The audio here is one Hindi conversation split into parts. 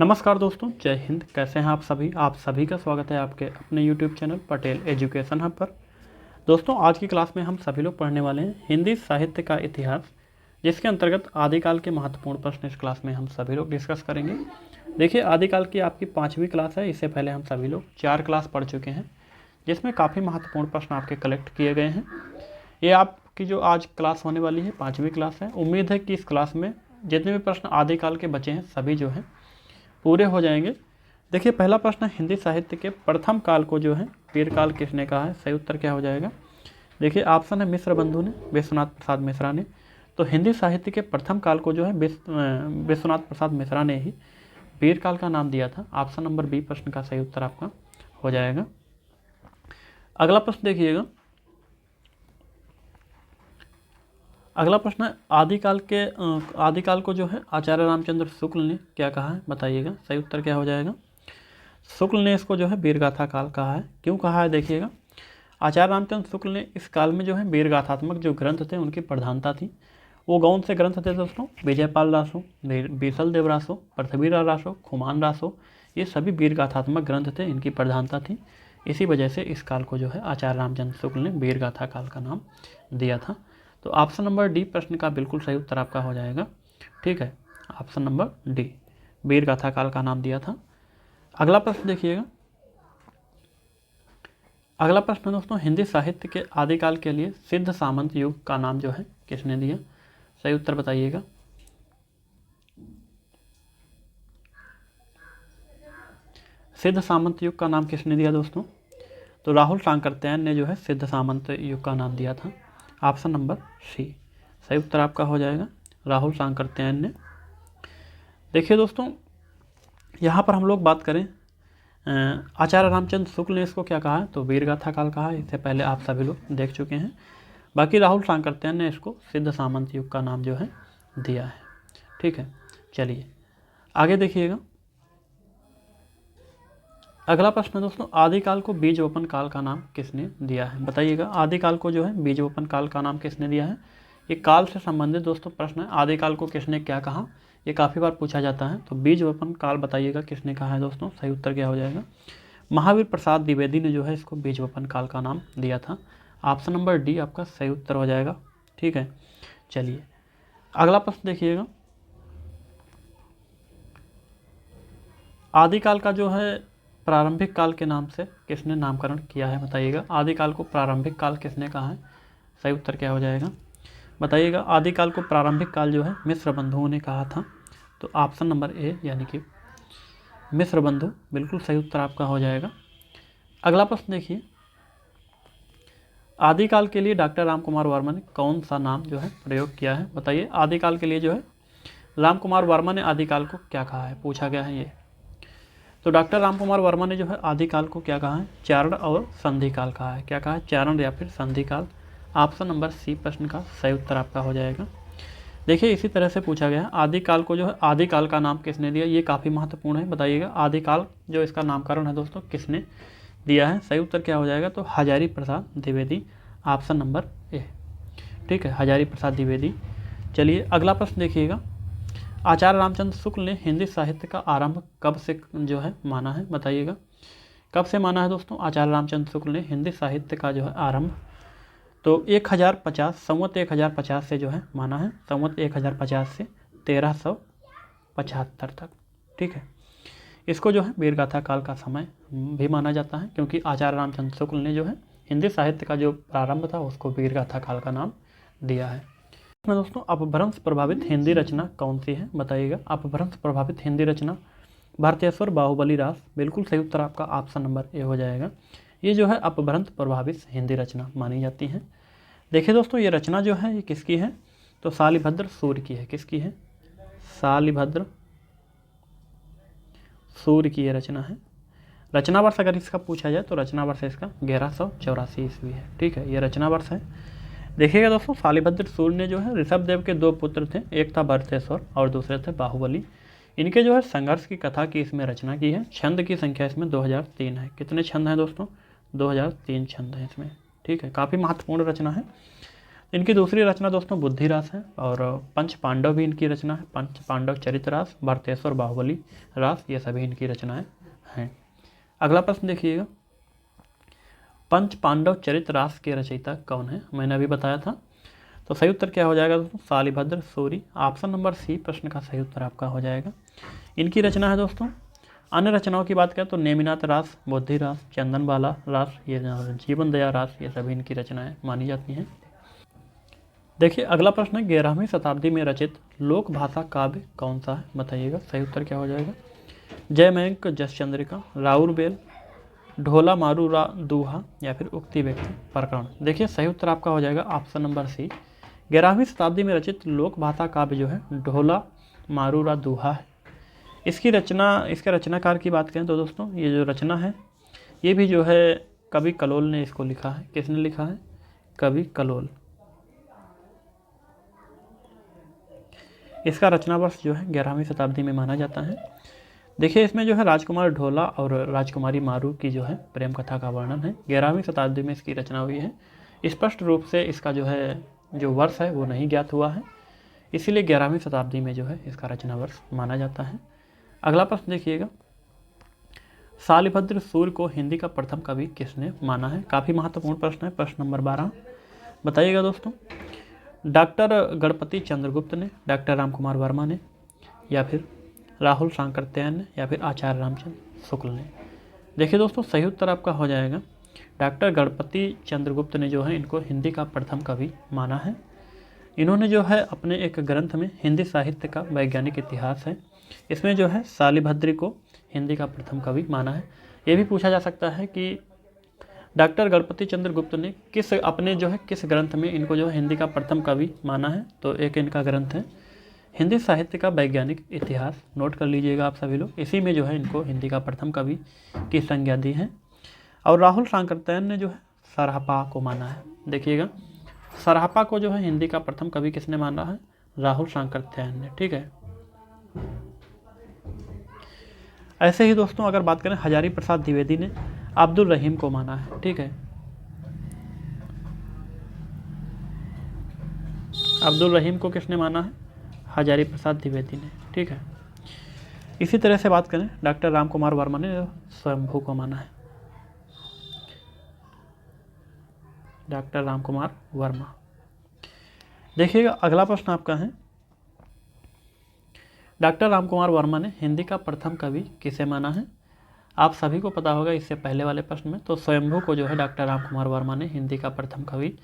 नमस्कार दोस्तों, जय हिंद। कैसे हैं आप सभी का स्वागत है आपके अपने YouTube channel Patel education hub पर। दोस्तों, आज की क्लास में हम सभी लोग पढ़ने वाले हैं हिंदी साहित्य का इतिहास, जिसके अंतर्गत आदिकाल के महत्वपूर्ण प्रश्न इस क्लास में हम सभी लोग डिस्कस करेंगे। देखिए, आदिकाल की आपकी 5वीं क्लास है। इससे पहले हम सभी लोग 4 क्लास पढ़ चुके हैं, जिसमें काफ़ी महत्वपूर्ण प्रश्न आपके कलेक्ट किए गए हैं। ये आपकी जो आज क्लास होने वाली है 5वीं क्लास है। उम्मीद है कि इस क्लास में जितने भी प्रश्न आदिकाल के बचे हैं सभी जो हैं पूरे हो जाएंगे। देखिए, पहला प्रश्न हिंदी साहित्य के प्रथम काल को जो है वीरकाल किसने कहा है? सही उत्तर क्या हो जाएगा? देखिए, ऑप्शन है मिश्र बंधु ने, विश्वनाथ प्रसाद मिश्रा ने। तो हिंदी साहित्य के प्रथम काल को जो है विश्वनाथ प्रसाद मिश्रा ने ही वीरकाल का नाम दिया था। ऑप्शन नंबर बी प्रश्न का सही उत्तर आपका हो जाएगा। अगला प्रश्न देखिएगा। अगला प्रश्न है आदिकाल को जो है आचार्य रामचंद्र शुक्ल ने क्या कहा है? बताइएगा, सही उत्तर क्या हो जाएगा? शुक्ल ने इसको जो है वीरगाथा काल कहा है। क्यों कहा है? देखिएगा, आचार्य रामचंद्र शुक्ल ने इस काल में जो है वीरगाथात्मक जो ग्रंथ थे उनकी प्रधानता थी। वो कौन से ग्रंथ थे दोस्तों? विजयपाल रासो, बीसल देव रासो, पृथ्वीराज रासो, खुमान रासो, ये सभी वीरगाथात्मक ग्रंथ थे, इनकी प्रधानता थी। इसी वजह से इस काल को जो है आचार्य रामचंद्र शुक्ल ने वीरगाथा काल का नाम दिया था। तो ऑप्शन नंबर डी प्रश्न का बिल्कुल सही उत्तर आपका हो जाएगा। ठीक है, ऑप्शन नंबर डी, वीरगाथा काल का नाम दिया था। अगला प्रश्न देखिएगा। अगला प्रश्न दोस्तों, हिंदी साहित्य के आदिकाल के लिए सिद्ध सामंत युग का नाम जो है किसने दिया? सही उत्तर बताइएगा। सिद्ध सामंत युग का नाम किसने दिया दोस्तों? तो राहुल सांकृत्यायन ने जो है सिद्ध सामंत युग का नाम दिया था। ऑप्शन नंबर सी सही उत्तर आपका हो जाएगा, राहुल सांकृत्यायन ने। देखिए दोस्तों, यहाँ पर हम लोग बात करें आचार्य रामचंद्र शुक्ल ने इसको क्या कहा है? तो वीरगाथा काल कहा है। इससे पहले आप सभी लोग देख चुके हैं। बाकी राहुल सांकृत्यायन ने इसको सिद्ध सामंत युग का नाम जो है दिया है। ठीक है, चलिए आगे देखिएगा। अगला प्रश्न दोस्तों, आदिकाल को बीजवपन काल का नाम किसने दिया है? बताइएगा, आदिकाल को जो है बीजवपन काल का नाम किसने दिया है? ये काल से संबंधित दोस्तों प्रश्न है। आदिकाल को किसने क्या कहा, ये काफ़ी बार पूछा जाता है। तो बीजवपन काल बताइएगा किसने कहा है दोस्तों? सही उत्तर क्या हो जाएगा? महावीर प्रसाद द्विवेदी ने जो है इसको बीजवपन काल का नाम दिया था। ऑप्शन नंबर डी आपका सही उत्तर हो जाएगा। ठीक है, चलिए अगला प्रश्न देखिएगा। आदिकाल का जो है प्रारंभिक काल के नाम से किसने नामकरण किया है? बताइएगा, आदिकाल को प्रारंभिक काल किसने कहा है? सही उत्तर क्या हो जाएगा? बताइएगा, आदिकाल को प्रारंभिक काल जो है मिश्र बंधुओं ने कहा था। तो ऑप्शन नंबर ए यानी कि मिश्र बंधु बिल्कुल सही उत्तर आपका हो जाएगा। अगला प्रश्न देखिए। आदिकाल के लिए डॉक्टर राम कुमार वर्मा ने कौन सा नाम जो है प्रयोग किया है? बताइए, आदिकाल के लिए जो है राम कुमार वर्मा ने आदिकाल को क्या कहा है? पूछा गया है ये। तो डॉक्टर राम कुमार वर्मा ने जो है आदिकाल को क्या कहा है? चारण और संधि काल कहा है। क्या कहा है? चारण या फिर संधि काल। ऑप्शन नंबर सी प्रश्न का सही उत्तर आपका हो जाएगा। देखिए, इसी तरह से पूछा गया है आदिकाल को जो है आदिकाल का नाम किसने दिया? ये काफ़ी महत्वपूर्ण है। बताइएगा, आदिकाल जो इसका नामकरण है दोस्तों किसने दिया है? सही उत्तर क्या हो जाएगा? तो Hazari Prasad Dwivedi, option number A. ठीक है, हजारी प्रसाद द्विवेदी। चलिए अगला प्रश्न देखिएगा। आचार्य रामचंद्र शुक्ल ने हिंदी साहित्य का आरंभ कब से जो है माना है? बताइएगा, कब से माना है दोस्तों आचार्य रामचंद्र शुक्ल ने हिंदी साहित्य का जो है आरंभ? तो 1050 संवत 1050 से जो है माना है। संवत 1050 से 1375 तक। ठीक है, इसको जो है वीरगाथा काल का समय भी माना जाता है, क्योंकि आचार्य रामचंद्र शुक्ल ने जो है हिंदी साहित्य का जो प्रारंभ था उसको वीरगाथा काल का नाम दिया है। दोस्तों, अपभ्रंश प्रभावित हिंदी रचना कौन सी है? बताइएगा, अपभ्रंश प्रभावित हिंदी रचना भारतेश्वर बाहुबली रास, बिल्कुल सही उत्तर आपका ऑप्शन नंबर ए हो जाएगा। ये जो है अपभ्रंश प्रभावित हिंदी रचना मानी जाती है। देखिए दोस्तों, ये रचना जो है ये किसकी है? तो शालिभद्र सूर्य की है। किसकी है? शालिभद्र सूर्य की ये रचना है। रचना वर्ष अगर इसका पूछा जाए तो रचना वर्ष इसका 1184 ईस्वी है। ठीक है, ये रचना वर्ष है। देखिएगा दोस्तों, शालिभद्र सूर्य ने जो है ऋषभ देव के 2 पुत्र थे, एक था भरतेश्वर और दूसरे थे बाहुबली। इनके जो है संघर्ष की कथा की इसमें रचना की है। छंद की संख्या इसमें 2003 है। कितने छंद हैं दोस्तों? 2003 छंद हैं इसमें। ठीक है, काफ़ी महत्वपूर्ण रचना है। इनकी दूसरी रचना दोस्तों बुद्धिरास है, और पंच पांडव भी इनकी रचना है। पंच पांडव चरितरास, भरतेश्वर बाहुबली रास, ये सभी इनकी रचनाएं हैं। अगला प्रश्न देखिएगा, पंच पांडव चरितरास के रचयिता कौन है? मैंने अभी बताया था। तो सही उत्तर क्या हो जाएगा दोस्तों? Shalibhadra Suri. Option number C प्रश्न का सही उत्तर आपका हो जाएगा। इनकी रचना है दोस्तों। अन्य रचनाओं की बात करें तो नेमिनाथ रास, बुद्धिरास, चंदनबाला रास, ये जीवन दया रास, ये सभी इनकी रचनाएं मानी जाती हैं। देखिए अगला प्रश्न है, 11वीं शताब्दी में रचित लोक भाषा काव्य कौन सा है? बताइएगा सही उत्तर क्या हो जाएगा। जयमयंक जसचंद्रिका, राउरबेल, ढोला मारूरा दूहा, या फिर उक्ति व्यक्ति प्रकरण। देखिए सही उत्तर आपका हो जाएगा ऑप्शन नंबर सी। 11वीं शताब्दी में रचित लोक भाषा काव्य जो है ढोला मारूरा दूहा है। इसके रचनाकार की बात करें तो दोस्तों ये जो रचना है ये भी जो है कवि कलोल ने इसको लिखा है। किसने लिखा है? कवि कलोल। इसका रचना वर्ष जो है 11वीं शताब्दी में माना जाता है। देखिए इसमें जो है राजकुमार ढोला और राजकुमारी मारू की जो है प्रेम कथा का वर्णन है। 11वीं शताब्दी में इसकी रचना हुई है। स्पष्ट रूप से इसका जो है जो वर्ष है वो नहीं ज्ञात हुआ है, इसीलिए 11वीं शताब्दी में जो है इसका रचना वर्ष माना जाता है। अगला प्रश्न देखिएगा, शालिभद्र सूर्य को हिंदी का प्रथम कवि किसने माना है? काफ़ी महत्वपूर्ण प्रश्न है। प्रश्न नंबर 12 बताइएगा दोस्तों। डॉक्टर गणपति चंद्रगुप्त ने, डॉक्टर रामकुमार वर्मा ने, या फिर राहुल सांकृत्यायन ने, या फिर आचार्य रामचंद्र शुक्ल ने। देखिए दोस्तों सही उत्तर आपका हो जाएगा डॉक्टर गणपति चंद्रगुप्त ने जो है इनको हिंदी का प्रथम कवि माना है। इन्होंने जो है अपने एक ग्रंथ में हिंदी साहित्य का वैज्ञानिक इतिहास है, इसमें जो है शालिभद्र को हिंदी का प्रथम कवि माना है। ये भी पूछा जा सकता है कि डॉक्टर गणपति चंद्रगुप्त ने किस ग्रंथ में इनको जो हिंदी का प्रथम कवि माना है? तो एक इनका ग्रंथ है हिंदी साहित्य का वैज्ञानिक इतिहास, नोट कर लीजिएगा आप सभी लोग। इसी में जो है इनको हिंदी का प्रथम कवि की संज्ञा दी है। और राहुल सांकृत्यायन ने जो है सरहपा को माना है। देखिएगा सरहपा को जो है हिंदी का प्रथम कवि किसने माना है? राहुल सांकृत्यायन ने। ठीक है। ऐसे ही दोस्तों अगर बात करें हजारी प्रसाद द्विवेदी ने अब्दुल रहीम को माना है। ठीक है, अब्दुल रहीम को किसने माना है? हजारी प्रसाद द्विवेदी ने। ठीक है। इसी तरह से बात करें डॉक्टर रामकुमार वर्मा ने स्वयंभू को माना है। डॉक्टर रामकुमार वर्मा। देखिएगा अगला प्रश्न आपका है, डॉक्टर रामकुमार वर्मा ने हिंदी का प्रथम कवि किसे माना है? आप सभी को पता होगा इससे पहले वाले प्रश्न में, तो स्वयंभू को जो है डॉक्टर रामकुमार वर्मा ने हिंदी का प्रथम कवि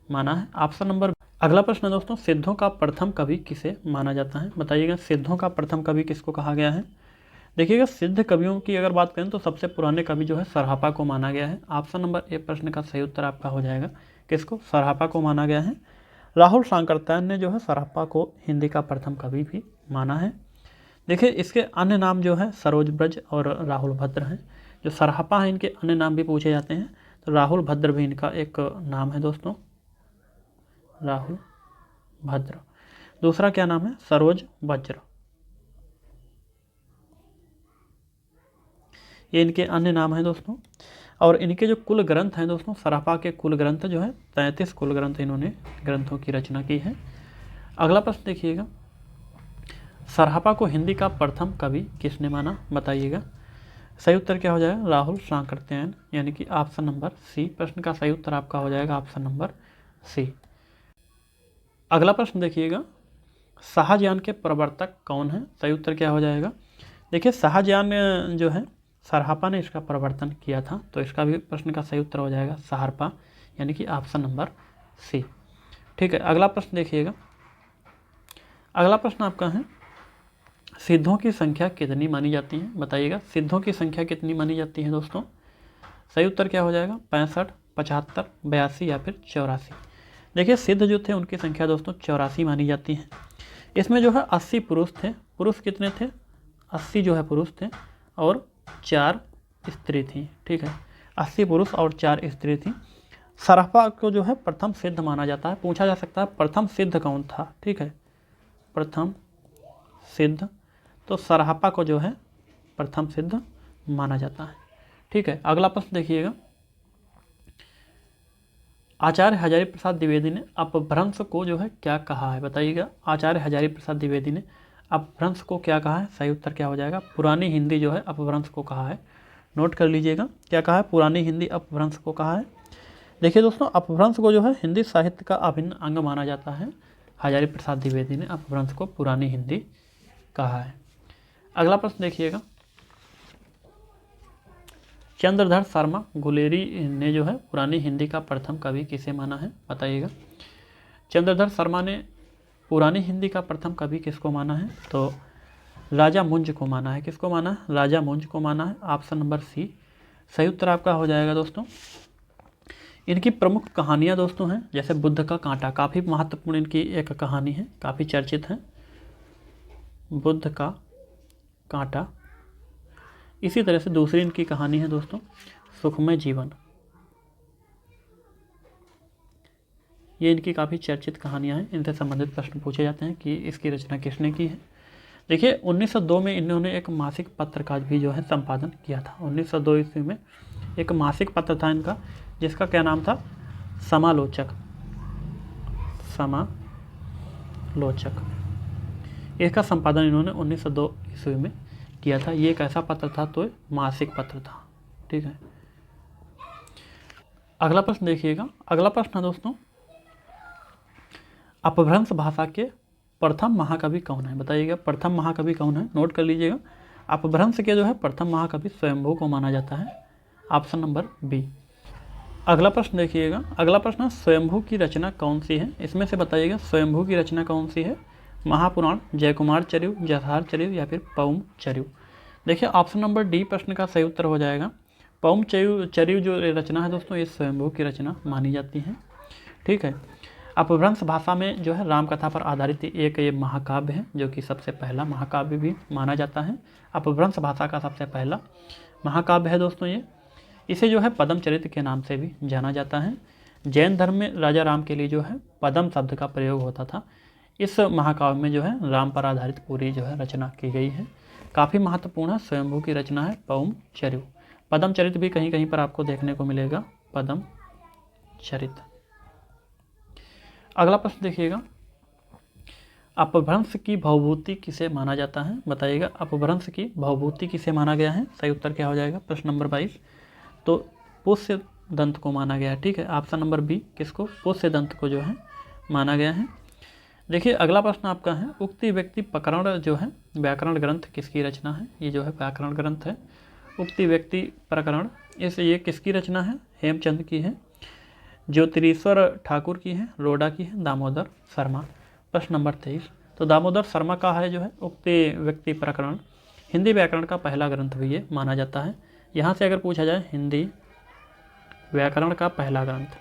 माना है। Option number. अगला प्रश्न है दोस्तों, सिद्धों का प्रथम कवि किसे माना जाता है? बताइएगा सिद्धों का प्रथम कवि किसको कहा गया है? देखिएगा सिद्ध कवियों की अगर बात करें तो सबसे पुराने कवि जो है सरहपा को माना गया है। ऑप्शन नंबर ए प्रश्न का सही उत्तर आपका हो जाएगा। किसको? सरहपा को माना गया है। राहुल सांकृत्यायन ने जो है सरहपा को हिंदी का प्रथम कवि भी माना है। देखिए इसके अन्य नाम जो है सरोज ब्रज और राहुल भद्र हैं। जो सरहपा है इनके अन्य नाम भी पूछे जाते हैं, तो राहुल भद्र भी इनका एक नाम है दोस्तों, राहुल भद्र। दूसरा क्या नाम है? सरोज वज्र। ये इनके अन्य नाम हैं दोस्तों। और इनके जो कुल ग्रंथ हैं दोस्तों, सरहपा के कुल ग्रंथ जो है 33 कुल ग्रंथ इन्होंने ग्रंथों की रचना की है। अगला प्रश्न देखिएगा, सरहपा को हिंदी का प्रथम कवि किसने माना? बताइएगा सही उत्तर क्या हो जाएगा? राहुल सांकृत्यायन, यानी कि ऑप्शन नंबर सी प्रश्न का सही उत्तर आपका हो जाएगा ऑप्शन नंबर सी। अगला प्रश्न देखिएगा, शाहजहां के प्रवर्तक कौन है? सही उत्तर क्या हो जाएगा? देखिए शाहजहां जो है सरहपा ने इसका प्रवर्तन किया था, तो इसका भी प्रश्न का सही उत्तर हो जाएगा सहरपा, यानी कि ऑप्शन नंबर सी। ठीक है। अगला प्रश्न देखिएगा, अगला प्रश्न आपका है, सिद्धों की संख्या कितनी मानी जाती है? बताइएगा सिद्धों की संख्या कितनी मानी जाती है दोस्तों? सही उत्तर क्या हो जाएगा? 65, 75, 82 या फिर 84। देखिए सिद्ध जो थे उनकी संख्या दोस्तों 84 मानी जाती है। इसमें जो है 80 पुरुष थे। पुरुष कितने थे? 80 जो है पुरुष थे और 4 स्त्री थी। ठीक है, 80 पुरुष और 4 स्त्री थी। सरहपा को जो है प्रथम सिद्ध माना जाता है। पूछा जा सकता है प्रथम सिद्ध कौन था? ठीक है, प्रथम सिद्ध, तो सरहपा को जो है प्रथम सिद्ध माना जाता है। ठीक है। अगला प्रश्न देखिएगा, आचार्य हजारी प्रसाद द्विवेदी ने अपभ्रंश को जो है क्या कहा है, बताइएगा। आचार्य हजारी प्रसाद द्विवेदी ने अपभ्रंश को क्या कहा है, सही उत्तर क्या हो जाएगा, पुरानी हिंदी जो है अपभ्रंश को कहा है। नोट कर लीजिएगा, क्या कहा है, पुरानी हिंदी अपभ्रंश को कहा है। देखिए दोस्तों, अपभ्रंश को जो है हिंदी साहित्य का अभिन्न अंग माना जाता है। हजारी प्रसाद द्विवेदी ने अपभ्रंश को पुरानी हिंदी कहा है। अगला प्रश्न देखिएगा, चंद्रधर शर्मा गुलेरी ने जो है पुरानी हिंदी का प्रथम कवि किसे माना है, बताइएगा। चंद्रधर शर्मा ने पुरानी हिंदी का प्रथम कवि किसको माना है, तो राजा मुंज को माना है। किसको माना है, राजा मुंज को माना है। ऑप्शन नंबर सी सही उत्तर आपका हो जाएगा दोस्तों। इनकी प्रमुख कहानियाँ दोस्तों हैं, जैसे बुद्ध का कांटा, काफ़ी महत्वपूर्ण इनकी एक कहानी है, काफ़ी चर्चित है, बुद्ध का कांटा। इसी तरह से दूसरी इनकी कहानी है दोस्तों सुखमय जीवन। ये इनकी काफ़ी चर्चित कहानियाँ हैं, इनसे संबंधित प्रश्न पूछे जाते हैं कि इसकी रचना किसने की है। देखिए 1902 में इन्होंने एक मासिक पत्र का भी जो है संपादन किया था। 1902 ईस्वी में एक मासिक पत्र था इनका, जिसका क्या नाम था, समालोचक। समालोचक, इसका संपादन इन्होंने 1902 ईस्वी में किया था। ये एक ऐसा पत्र था, तो मासिक पत्र था, ठीक है। अगला प्रश्न देखिएगा, अगला प्रश्न है दोस्तों, अपभ्रंश भाषा के प्रथम महाकवि कौन है, बताइएगा। प्रथम महाकवि कौन है, नोट कर लीजिएगा। अपभ्रंश के जो है प्रथम महाकवि स्वयंभू को माना जाता है। Option number B. अगला प्रश्न देखिएगा, अगला प्रश्न, स्वयंभू की रचना कौन सी है, इसमें से बताइएगा स्वयंभू की रचना कौन सी है। महापुराण, जयकुमार चरिव, जसार चरिव या फिर पौम चरिव। देखिए ऑप्शन नंबर डी प्रश्न का सही उत्तर हो जाएगा। पौम चरिव जो रचना है दोस्तों, ये स्वयंभू की रचना मानी जाती है, ठीक है। अपभ्रंश भाषा में जो है रामकथा पर आधारित एक ये महाकाव्य है, जो कि सबसे पहला महाकाव्य भी माना जाता है। अपभ्रंश भाषा का सबसे पहला महाकाव्य है दोस्तों ये। इसे जो है पद्म चरित्र के नाम से भी जाना जाता है। जैन धर्म में राजा राम के लिए जो है पद्म शब्द का प्रयोग होता था। इस महाकाव्य में जो है राम पर आधारित पूरी जो है रचना की गई है, काफ़ी महत्वपूर्ण है। स्वयंभू की रचना है पौम चरिव। पद्म चरित्र भी कहीं कहीं पर आपको देखने को मिलेगा, पद्म चरित्र। अगला प्रश्न देखिएगा, अपभ्रंश की भवभूति किसे माना जाता है, बताइएगा। अपभ्रंश की भवभूति किसे माना गया है, सही उत्तर क्या हो जाएगा, प्रश्न नंबर 22। तो पुष्य दंत को माना गया है, ठीक है। ऑप्शन नंबर बी, किसको, पुष्य दंत को जो है माना गया है। देखिए अगला प्रश्न आपका है, उक्ति व्यक्ति प्रकरण जो है व्याकरण ग्रंथ किसकी रचना है, ये जो है व्याकरण ग्रंथ है उक्ति व्यक्ति प्रकरण। ये किसकी रचना है, हेमचंद की है, ज्योतिरीश्वर ठाकुर की है, रोडा की है, दामोदर शर्मा। प्रश्न नंबर 23, तो दामोदर शर्मा का है जो है उक्ति व्यक्ति प्रकरण हिंदी व्याकरण का पहला ग्रंथ भी ये माना जाता है। यहाँ से अगर पूछा जाए हिंदी व्याकरण का पहला ग्रंथ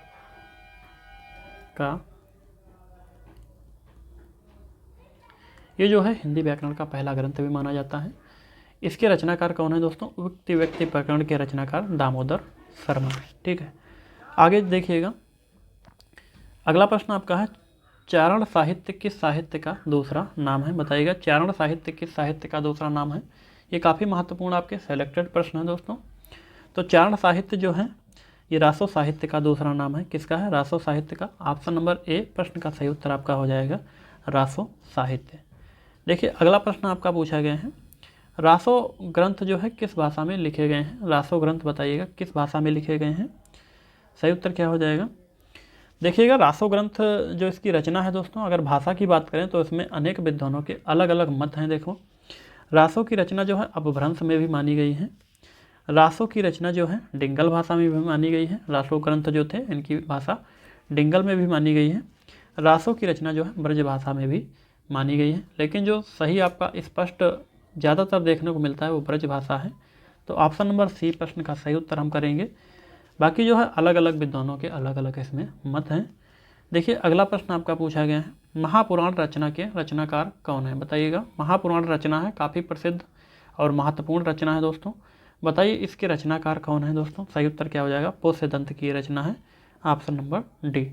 का, ये जो है हिंदी व्याकरण का पहला ग्रंथ भी माना जाता है। इसके रचनाकार कौन है दोस्तों, उक्ति व्यक्ति प्रकरण के रचनाकार दामोदर शर्मा, ठीक है। आगे देखिएगा, अगला प्रश्न आपका है, चारण साहित्य किस साहित्य का दूसरा नाम है, बताइएगा। चारण साहित्य किस साहित्य का दूसरा नाम है, ये काफ़ी महत्वपूर्ण आपके सेलेक्टेड प्रश्न है दोस्तों। तो चारण साहित्य जो है ये रासो साहित्य का दूसरा नाम है, किसका है, रासो साहित्य का। ऑप्शन नंबर ए प्रश्न का सही उत्तर आपका हो जाएगा, रासो साहित्य। देखिए अगला प्रश्न आपका पूछा गया है, रासो ग्रंथ जो है किस भाषा में लिखे गए हैं, रासो ग्रंथ बताइएगा किस भाषा में लिखे गए हैं, सही उत्तर क्या हो जाएगा। देखिएगा रासो ग्रंथ जो इसकी रचना है दोस्तों, अगर भाषा की बात करें तो इसमें अनेक विद्वानों के अलग अलग मत हैं। देखो रासो की रचना जो है अपभ्रंश में भी मानी गई है, रासो की रचना जो है डिंगल भाषा में भी मानी गई है। रासो ग्रंथ जो थे इनकी भाषा डिंगल में भी मानी गई है। रासो की रचना जो है ब्रज भाषा में भी मानी गई है, लेकिन जो सही आपका स्पष्ट ज़्यादातर देखने को मिलता है वो ब्रज भाषा है। तो ऑप्शन नंबर सी प्रश्न का सही उत्तर हम करेंगे। बाकी जो है अलग अलग विद्वानों के अलग अलग इसमें मत हैं। देखिए अगला प्रश्न आपका पूछा गया है, महापुराण रचना के रचनाकार कौन है, बताइएगा। महापुराण रचना है काफ़ी प्रसिद्ध और महत्वपूर्ण रचना है दोस्तों, बताइए इसके रचनाकार कौन है दोस्तों। सही उत्तर क्या हो जाएगा, पुष्य दंत की रचना है, ऑप्शन नंबर डी।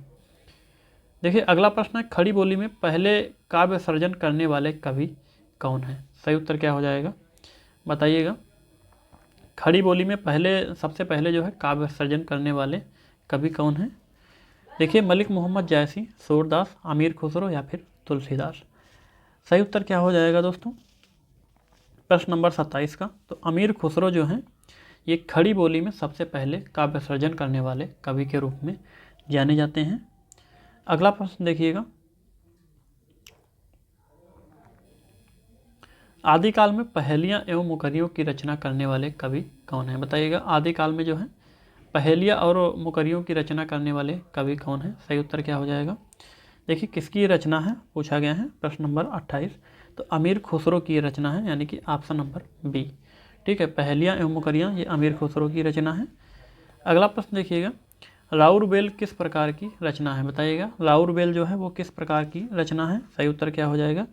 देखिए अगला प्रश्न है, खड़ी बोली में पहले काव्य सर्जन करने वाले कवि कौन है, सही उत्तर क्या हो जाएगा, बताइएगा। खड़ी बोली में सबसे पहले जो है काव्य सर्जन करने वाले कवि कौन है। देखिए मलिक मोहम्मद जायसी, सूरदास, अमीर खुसरो या फिर तुलसीदास। सही उत्तर क्या हो जाएगा दोस्तों प्रश्न नंबर 27 का? तो अमीर खुसरो जो हैं ये खड़ी बोली में सबसे पहले काव्य सर्जन करने वाले कवि के रूप में जाने जाते हैं। अगला प्रश्न देखिएगा, आदिकाल में पहेलियाँ एवं मुकरियों की रचना करने वाले कवि कौन है? बताइएगा आदिकाल में जो है पहेलियाँ और मुकरियों की रचना करने वाले कवि कौन है? सही उत्तर क्या हो जाएगा? देखिए किसकी रचना है पूछा गया है प्रश्न नंबर 28। तो अमीर खुसरो की रचना है, यानी कि ऑप्शन नंबर बी। ठीक है, पहेलियाँ एवं मुकरियाँ ये अमीर खुसरो की रचना है। अगला प्रश्न देखिएगा, राउरबेल किस प्रकार की रचना है? बताइएगा राउरबेल जो है वो किस प्रकार की रचना है? सही उत्तर क्या हो जाएगा?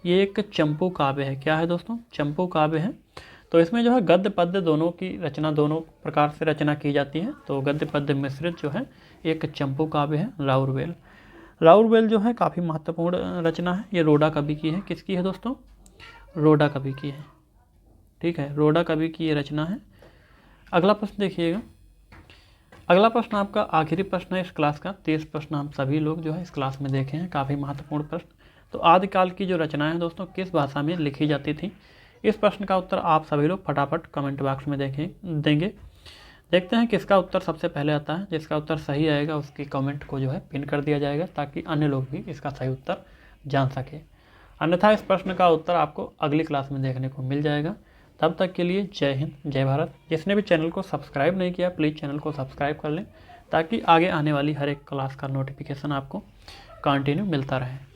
ये एक चंपू काव्य है। क्या है दोस्तों? चंपू काव्य है। तो इसमें जो है गद्य पद्य दोनों की रचना, दोनों प्रकार से रचना की जाती है। तो गद्य पद्य मिश्रित जो है एक चंपू काव्य है राउरबेल। राउरबेल जो है काफ़ी महत्वपूर्ण रचना है। ये रोडा कवि की है। किसकी है दोस्तों? रोडा कवि की है। ठीक है, रोडा कवि की ये रचना है। अगला प्रश्न देखिएगा, अगला प्रश्न आपका आखिरी प्रश्न है इस क्लास का। 30 प्रश्न हम सभी लोग जो है इस क्लास में देखे हैं, काफ़ी महत्वपूर्ण प्रश्न। तो आदिकाल की जो रचनाएं हैं दोस्तों किस भाषा में लिखी जाती थी? इस प्रश्न का उत्तर आप सभी लोग फटाफट कमेंट बॉक्स में देंगे। देखते हैं किसका उत्तर सबसे पहले आता है। जिसका उत्तर सही आएगा उसकी कमेंट को जो है पिन कर दिया जाएगा, ताकि अन्य लोग भी इसका सही उत्तर जान सके। अन्यथा इस प्रश्न का उत्तर आपको अगली क्लास में देखने को मिल जाएगा। तब तक के लिए जय हिंद, जय भारत। जिसने भी चैनल को सब्सक्राइब नहीं किया प्लीज़ चैनल को सब्सक्राइब कर लें, ताकि आगे आने वाली हर एक क्लास का नोटिफिकेशन आपको कंटिन्यू मिलता रहे।